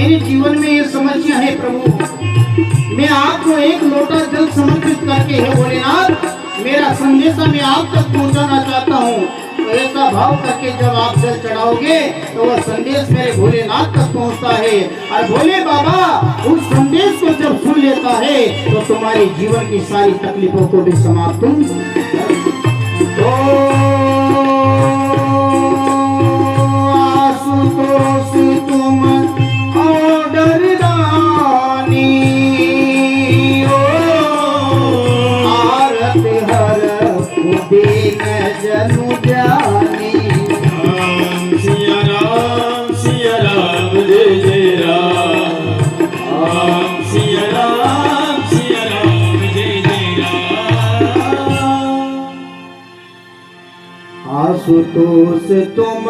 मेरे जीवन में ये समस्या है प्रभु। मैं आपको एक लोटा जल समर्पित करके है भोलेनाथ मेरा संदेशा मैं आप तक पहुंचाना चाहता हूँ। तो ऐसा भाव करके जब आप जल चढ़ाओगे तो वह संदेश मेरे भोलेनाथ तक पहुंचता है और भोले बाबा उस संदेश को जब सुन लेता है तो तुम्हारे जीवन की सारी तकलीफों को भी समाप्त तुम ऑर्डर दानी आरत हर दिन जनु जानी। सिया राम जय जय राम। सिया राम जय जय राम। आशुतोष तुम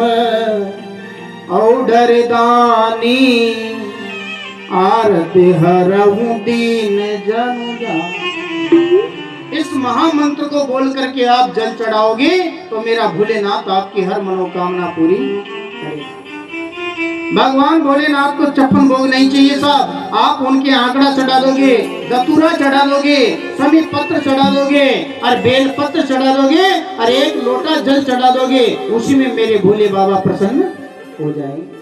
औडर दानी आरती हरहूं दीन जनु जानी। इस महामंत्र को बोल करके आप जल चढ़ाओगे तो मेरा भोलेनाथ आपकी हर मनोकामना पूरी करेगा। भगवान भोलेनाथ को 56 भोग नहीं चाहिए साहब। आप उनके आंकड़ा चढ़ा दोगे, दतूरा चढ़ा दोगे, समीप पत्र चढ़ा दोगे और बेल पत्र चढ़ा दोगे और एक लोटा जल चढ़ा दोगे, उसी में मेरे भोले बाबा प्रसन्न हो जाएंगे।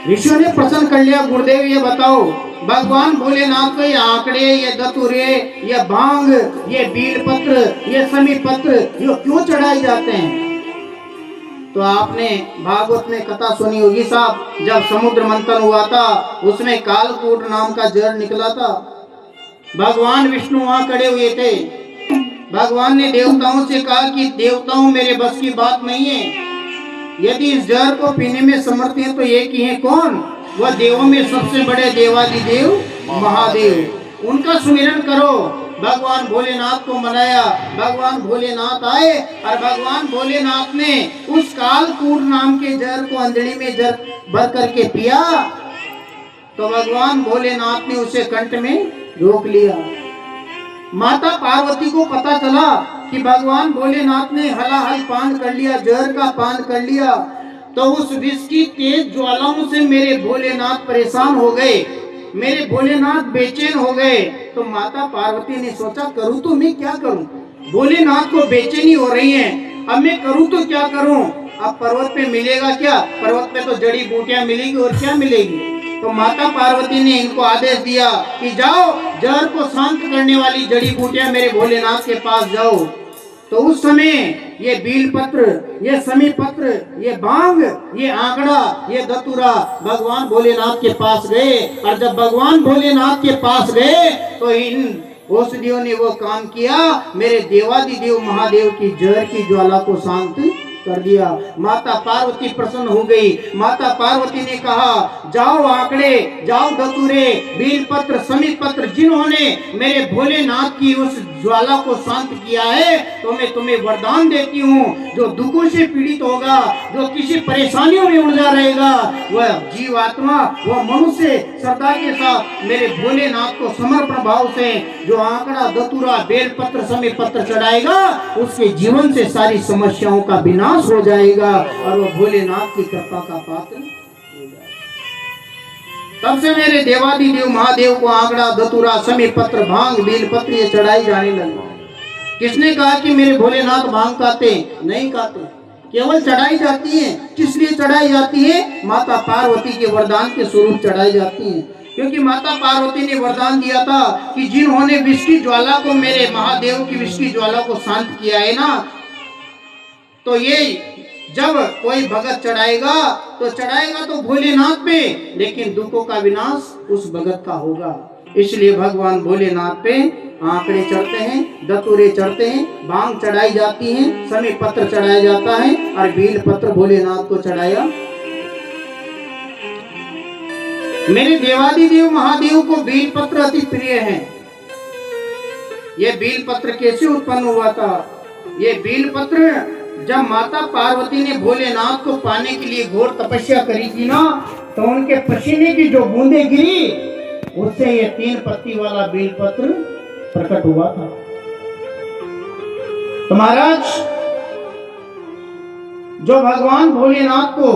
ऋषियों ने प्रसन्न कर लिया। गुरुदेव ये बताओ भगवान भोलेनाथ को ये आंकड़े, ये दतूरे, ये भांग, ये बील पत्र, ये समीप पत्र ये क्यों चढ़ाए जाते हैं? तो आपने भागवत में कथा सुनी होगी साहब। जब समुद्र मंथन हुआ था उसमें कालकूट नाम का जहर निकला था। भगवान विष्णु वहां खड़े हुए थे। भगवान ने देवताओं से कहा कि देवताओं मेरे बस की बात नहीं है, यदि इस जहर को पीने में समर्थ हैं तो एक ही है। कौन? वह देवों में सबसे बड़े देवादिदेव महादेव। उनका सुमिरन करो। भगवान भोलेनाथ को मनाया। भगवान भोलेनाथ आए और भगवान भोलेनाथ ने उस कालकूट नाम के जहर को अंजलि में जर भर करके पिया तो भगवान भोलेनाथ ने उसे कंठ में रोक लिया। माता पार्वती को पता चला कि भगवान भोलेनाथ ने हलाहल पान कर लिया, जहर का पान कर लिया। तो उस विष की तेज ज्वालाओं से मेरे भोलेनाथ परेशान हो गए, मेरे भोलेनाथ बेचैन हो गए। तो माता पार्वती ने सोचा करूं तो मैं क्या करूं? भोलेनाथ को बेचैनी हो रही है, अब मैं करूं तो क्या करूं? अब पर्वत पे मिलेगा क्या? पर्वत पे तो जड़ी बूटियां मिलेगी और क्या मिलेगी। तो माता पार्वती ने इनको आदेश दिया कि जाओ जहर को शांत करने वाली जड़ी बूटियां मेरे भोलेनाथ के पास जाओ। तो उस समय ये बील पत्र, ये समी पत्र, ये भांग, ये आंकड़ा, ये दतूरा भगवान भोलेनाथ के पास गए। और जब भगवान भोलेनाथ के पास गए तो इन औषधियों ने वो काम किया, मेरे देवादिदेव महादेव की जहर की ज्वाला को शांत कर दिया। माता पार्वती प्रसन्न हो गई। माता पार्वती ने कहा जाओ आंकड़े, जाओ दतूरे, बील पत्र, समीप पत्र, जिन्होंने मेरे भोलेनाथ की उस ज्वाला को शांत किया है तो मैं तुम्हें वरदान देती हूँ, जो दुखों से पीड़ित होगा, जो किसी परेशानियों में उलझा रहेगा, वह जीवात्मा, वह मनुष्य श्रद्धा के साथ मेरे भोलेनाथ को समर्पण भाव से जो आंकड़ा, दतूरा, बेल पत्र, समीप पत्र चढ़ाएगा उसके जीवन से सारी समस्याओं का विनाश हो जाएगा और वह भोलेनाथ की कृपा का पात्र हो जाएगा। तब से मेरे देवादिदेव महादेव को आंकड़ा, दतूरा, समीप पत्र, भांग, बील पत्र ये चढ़ाई जाने लगी। किसने कहा कि मेरे भोलेनाथ भांग खाते? नहीं खाते, केवल चढ़ाई जाती है। किस लिए चढ़ाई जाती है? माता पार्वती के वरदान के स्वरूप चढ़ाई जाती है। क्योंकि माता पार्वती ने वरदान दिया था कि जिन्होंने विष की ज्वाला को, मेरे महादेव की विष की ज्वाला को शांत किया है ना, तो ये जब कोई भगत चढ़ाएगा तो भोलेनाथ पे, लेकिन दुखों का विनाश उस भगत का होगा। इसलिए भगवान भोलेनाथ पे आंकड़े चढ़ते हैं, दतूरे चढ़ते हैं, भांग चढ़ाई जाती है, समीप पत्र चढ़ाया जाता है और बील पत्र भोलेनाथ को चढ़ाया। मेरे देवादिदेव महादेव को बील पत्र अति प्रिय है। यह बील पत्र कैसे उत्पन्न हुआ था? ये बील पत्र जब माता पार्वती ने भोलेनाथ को पाने के लिए घोर तपस्या करी थी ना, तो उनके पसीने की जो बूंदें गिरी उससे ये 3 पत्ती वाला बील पत्र प्रकट हुआ था। तो महाराज जो भगवान भोलेनाथ को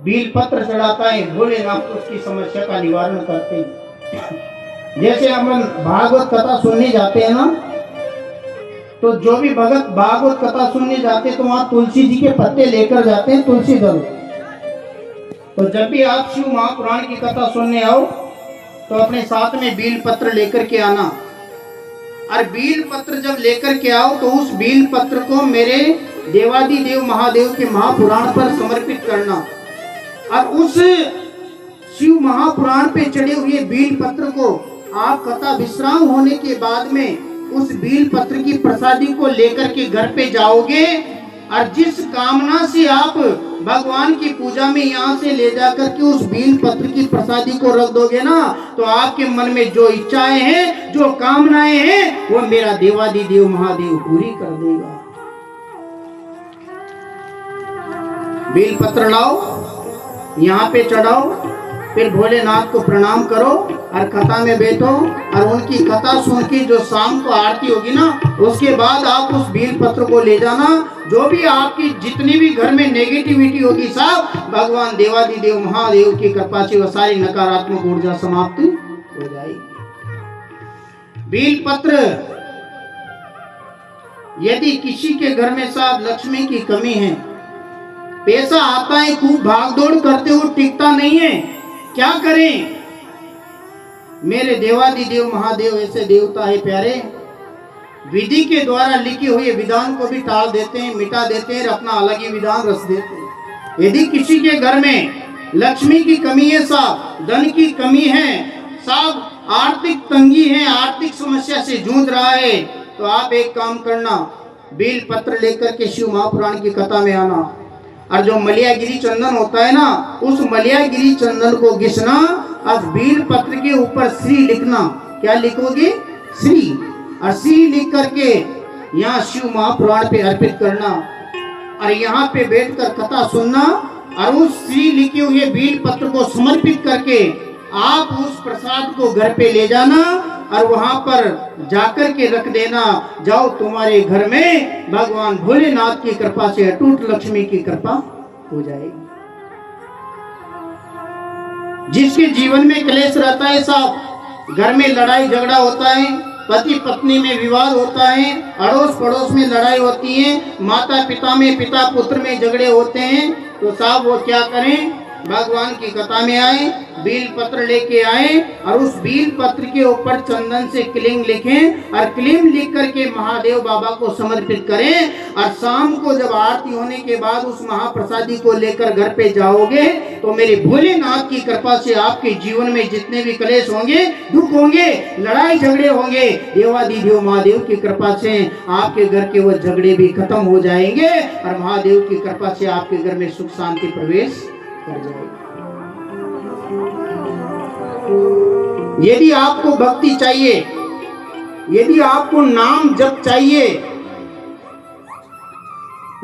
बील पत्र चढ़ाता है, भोलेनाथ उसकी समस्या का निवारण करते हैं। जैसे हम भागवत कथा सुनने जाते हैं ना, तो जो भी भगत भागवत कथा सुनने जाते हैं तो वहां तुलसी जी के पत्ते लेकर जाते हैं, तुलसी दल। तो जब भी आप शिव महापुराण की कथा सुनने आओ तो अपने साथ में बील पत्र लेकर के आना, और बील पत्र जब लेकर के आओ तो उस बील पत्र को मेरे देवादिदेव महादेव के महापुराण पर समर्पित करना, और उस शिव महापुराण पे चढ़े हुए बील पत्र को आप कथा विश्राम होने के बाद में उस बील पत्र की प्रसादी को लेकर के घर पे जाओगे, और जिस कामना से आप भगवान की पूजा में यहाँ से ले जाकर के उस बील पत्र की प्रसादी को रख दोगे ना, तो आपके मन में जो इच्छाएं हैं, जो कामनाएं हैं, वो मेरा देवादिदेव महादेव पूरी कर देगा। बील पत्र लाओ, यहाँ पे चढ़ाओ, फिर भोलेनाथ को प्रणाम करो और कथा में बैठो, और उनकी कथा सुन के जो शाम को आरती होगी ना, उसके बाद आप उस बील पत्र को ले जाना। जो भी आपकी जितनी भी घर में नेगेटिविटी होगी सब भगवान देवादिदेव महादेव की कृपा से वो सारी नकारात्मक ऊर्जा समाप्त हो जाएगी। बील पत्र, यदि किसी के घर में साहब लक्ष्मी की कमी है, पैसा आता है खूब भागदौड़ करते हुए टिकता नहीं है, क्या करें? मेरे देवादिदेव महादेव ऐसे देवता है प्यारे, विधि के द्वारा लिखे हुए विधान को भी टाल देते हैं, मिटा देते हैं, अपना अलग ही विधान रच देते हैं। यदि किसी के घर में लक्ष्मी की कमी है साहब, धन की कमी है साहब, आर्थिक तंगी है, आर्थिक समस्या से जूझ रहा है, तो आप एक काम करना, बील पत्र लेकर के शिव महापुराण की कथा में आना, और जो मलियागिरी चंदन होता है ना, उस मलियागिरी चंदन को घिसना, और बील पत्र के ऊपर श्री लिखना। क्या लिखोगे? श्री। और श्री लिख करके यहाँ शिव महापुराण पे अर्पित करना, और यहाँ पे बैठकर कथा सुनना, और उस श्री लिखे हुए बील पत्र को समर्पित करके आप उस प्रसाद को घर पे ले जाना, और वहां पर जाकर के रख देना। जाओ, तुम्हारे घर में भगवान भोलेनाथ की कृपा से अटूट लक्ष्मी की कृपा हो जाएगी। जिसके जीवन में क्लेश रहता है साहब, घर में लड़ाई झगड़ा होता है, पति पत्नी में विवाद होता है, अड़ोस पड़ोस में लड़ाई होती है, माता पिता में, पिता पुत्र में झगड़े होते हैं, तो साहब वो क्या करें? भगवान की कथा में आए, बील पत्र लेके आए, और उस बील पत्र के ऊपर चंदन से क्लीम लिखें, और क्लीम लिख करके महादेव बाबा को समर्पित करें। और शाम को जब आरती होने के बाद उस महाप्रसादी को लेकर घर पे जाओगे, तो मेरे भोलेनाथ की कृपा से आपके जीवन में जितने भी क्लेश होंगे, दुख होंगे, लड़ाई झगड़े होंगे, देवादिदेव महादेव की कृपा से आपके घर के वो झगड़े भी खत्म हो जाएंगे, और महादेव की कृपा से आपके घर में सुख शांति प्रवेश कर जाएगी। यदि आपको भक्ति चाहिए, यदि आपको नाम जप चाहिए,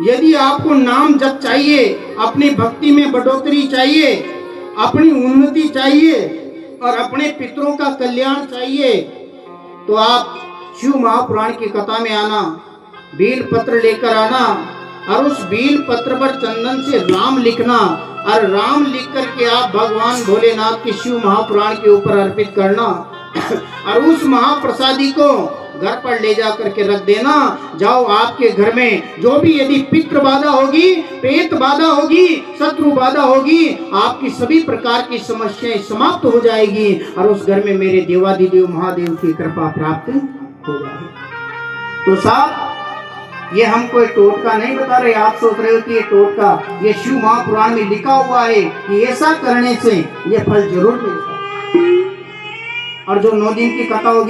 यदि आपको नाम जप चाहिए, अपनी भक्ति में बढ़ोतरी चाहिए, अपनी उन्नति चाहिए, और अपने पितरों का कल्याण चाहिए, तो आप शिव महापुराण की कथा में आना, बील पत्र लेकर आना, और उस बील पत्र पर चंदन से राम लिखना, और राम लिख करके आप भगवान भोलेनाथ के शिव महापुराण के ऊपर अर्पित करना, और उस महाप्रसादी को घर पर ले जा करके रख देना। जाओ, आपके घर में जो भी यदि पितृ बाधा होगी, पेट बाधा होगी, शत्रु बाधा होगी, आपकी सभी प्रकार की समस्याएं समाप्त हो जाएगी, और उस घर में मेरे देवादिदेव महादेव की कृपा प्राप्त हो जाएगी। तो साहब, ये हम कोई टोटका नहीं बता रहे, आप सोच रहे हो कि ये टोटका, ये शिव महापुराण में लिखा हुआ है कि ऐसा करने से ये फल जरूर मिलता है। और जो 9 दिन की कथा होगी